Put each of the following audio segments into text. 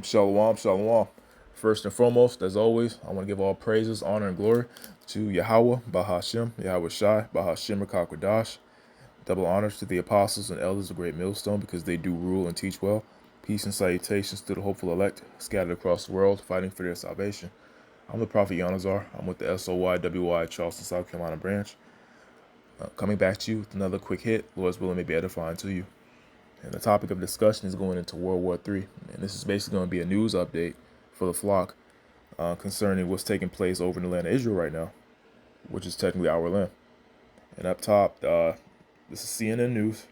Shalom, shalom. First and foremost, as always, I want to give all praises, honor, and glory to Yahweh, Bahashem, Yahweh Shai, Bahashem, Rakakwadash. Double honors to the apostles and elders of Great Millstone because they do rule and teach well. Peace and salutations to the hopeful elect scattered across the world fighting for their salvation. I'm the Prophet Yanazar. I'm with the SOYWY Charleston, South Carolina branch. Coming back to you with another quick hit. Lord's willing may be edifying to you. And the topic of discussion is going into World War III. And this is basically going to be a news update for the flock concerning what's taking place over in the land of Israel right now, which is technically our land. And up top, this is CNN News.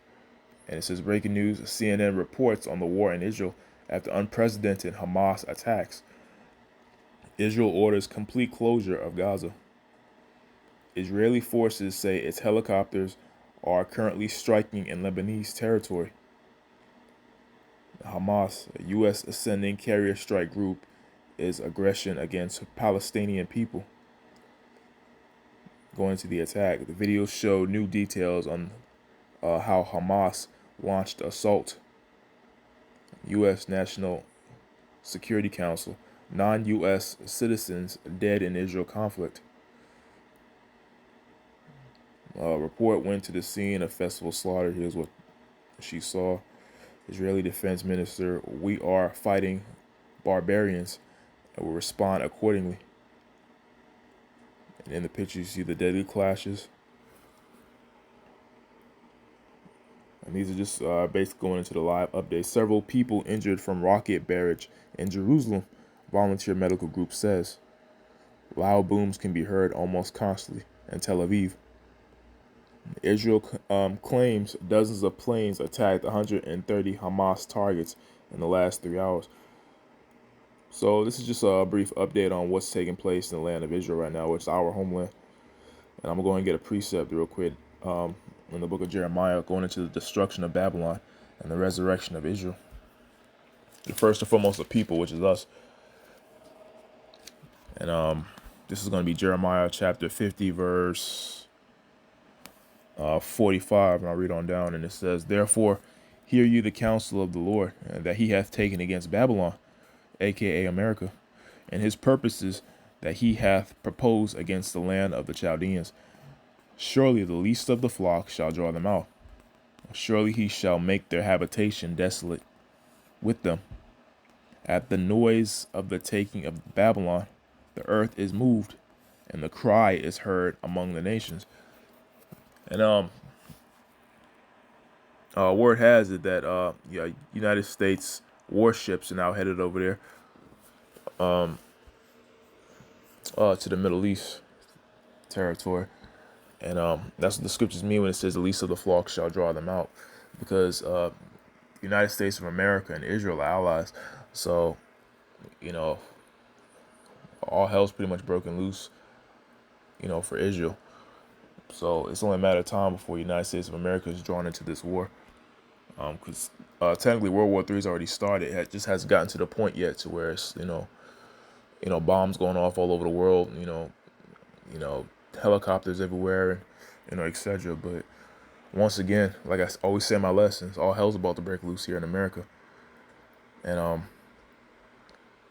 And it says, breaking news, CNN reports on the war in Israel after unprecedented Hamas attacks. Israel orders complete closure of Gaza. Israeli forces say its helicopters are currently striking in Lebanese territory. Hamas, a U.S. ascending carrier strike group, is aggression against Palestinian people. Going to the attack, the videos show new details on how Hamas launched assault. U.S. National Security Council, non-U.S. citizens dead in Israel conflict. A report went to the scene of festival slaughter. Here's what she saw. Israeli Defense Minister, we are fighting barbarians and will respond accordingly. And in the picture, you see the deadly clashes. And these are just basically going into the live update. Several people injured from rocket barrage in Jerusalem, volunteer medical group says. Loud booms can be heard almost constantly in Tel Aviv. Israel claims dozens of planes attacked 130 Hamas targets in the last 3 hours. So this is just a brief update on what's taking place in the land of Israel right now, which is our homeland. And I'm going to get a precept real quick in the book of Jeremiah, going into the destruction of Babylon and the resurrection of Israel. The first and foremost of people, which is us. And this is going to be Jeremiah chapter 50, verse 45, and I'll read on down, and it says, therefore, hear you the counsel of the Lord, that he hath taken against Babylon, aka America, and his purposes that he hath proposed against the land of the Chaldeans. Surely the least of the flock shall draw them out. Surely he shall make their habitation desolate with them. At the noise of the taking of Babylon, the earth is moved, and the cry is heard among the nations. And word has it that United States warships are now headed over there to the Middle East territory. And that's what the scriptures mean when it says the least of the flock shall draw them out, because the United States of America and Israel are allies. So, all hell's pretty much broken loose, for Israel. So it's only a matter of time before the United States of America is drawn into this war. Because technically World War III has already started. It just hasn't gotten to the point yet to where it's, bombs going off all over the world, helicopters everywhere, and, etc. But once again, like I always say in my lessons, all hell's about to break loose here in America. And,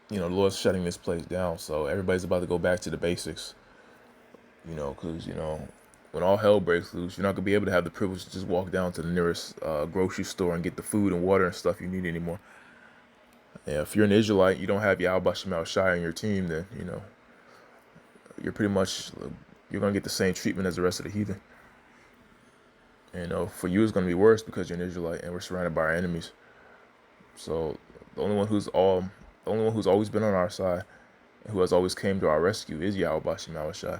the Lord's shutting this place down. So everybody's about to go back to the basics, because, when all hell breaks loose, you're not going to be able to have the privilege to just walk down to the nearest grocery store and get the food and water and stuff you need anymore. And if you're an Israelite, you don't have Yahweh Shai on your team, then, you're pretty much, you're going to get the same treatment as the rest of the heathen. And, for you, it's going to be worse because you're an Israelite and we're surrounded by our enemies. So the only one who's always been on our side and who has always came to our rescue is Yahweh Shai.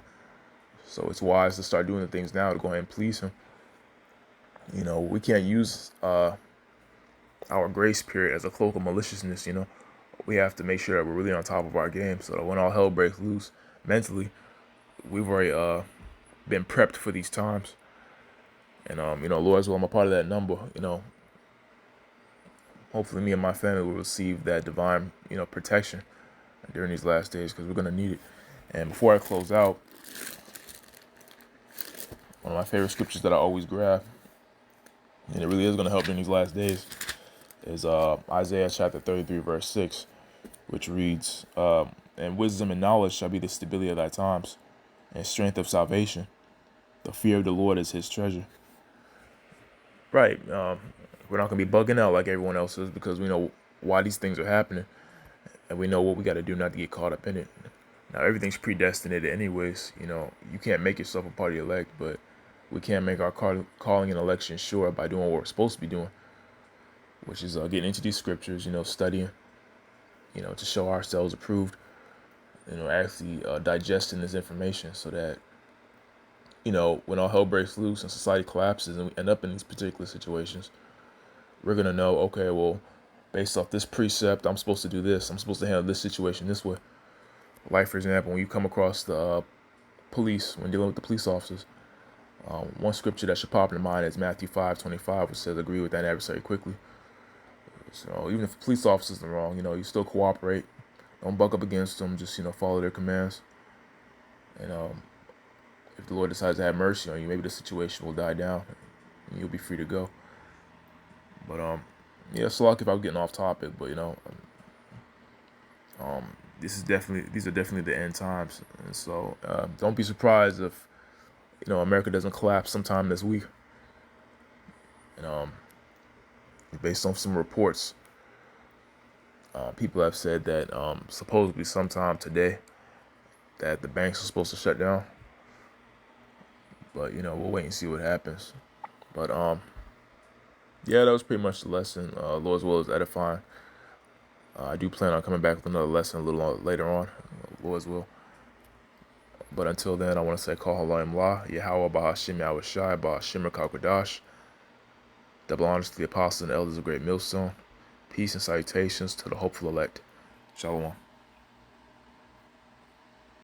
So it's wise to start doing the things now to go ahead and please him. We can't use our grace period as a cloak of maliciousness. We have to make sure that we're really on top of our game so that when all hell breaks loose mentally, we've already been prepped for these times. And, Lord's will, I'm a part of that number. Hopefully me and my family will receive that divine, protection during these last days, because we're going to need it. And before I close out, one of my favorite scriptures that I always grab, and it really is going to help during these last days, is Isaiah chapter 33, verse 6. which reads, "And wisdom and knowledge shall be the stability of thy times, and strength of salvation. The fear of the Lord is his treasure." Right. We're not going to be bugging out like everyone else is because we know why these things are happening, and we know what we got to do not to get caught up in it. Now, everything's predestinated anyways. You can't make yourself a part of the elect, but we can make our calling and election sure by doing what we're supposed to be doing, which is getting into these scriptures, studying, to show ourselves approved, actually digesting this information so that, when all hell breaks loose and society collapses and we end up in these particular situations, we're going to know, okay, well, based off this precept, I'm supposed to do this. I'm supposed to handle this situation this way. Like, for example, when you come across the police, when dealing with the police officers, one scripture that should pop in mind is Matthew 5:25, which says, "Agree with that adversary quickly." So even if the police officers are wrong, you still cooperate. Don't buck up against them. Just follow their commands. And if the Lord decides to have mercy on you, maybe the situation will die down, and you'll be free to go. But yeah, so lucky if I'm getting off topic. But these are definitely the end times, and so don't be surprised if America doesn't collapse sometime this week. And based on some reports, people have said that supposedly sometime today that the banks are supposed to shut down. But we'll wait and see what happens. But yeah, that was pretty much the lesson. Lord's will is edifying. I do plan on coming back with another lesson a little later on, Lord's will. But until then, I want to say, Kal Halayim La, Yahweh Bahashim Yahweh Shai, Bahashim Kakwadash. Double honors to the apostles and elders of Great Millstone. Peace and salutations to the hopeful elect. Shalom.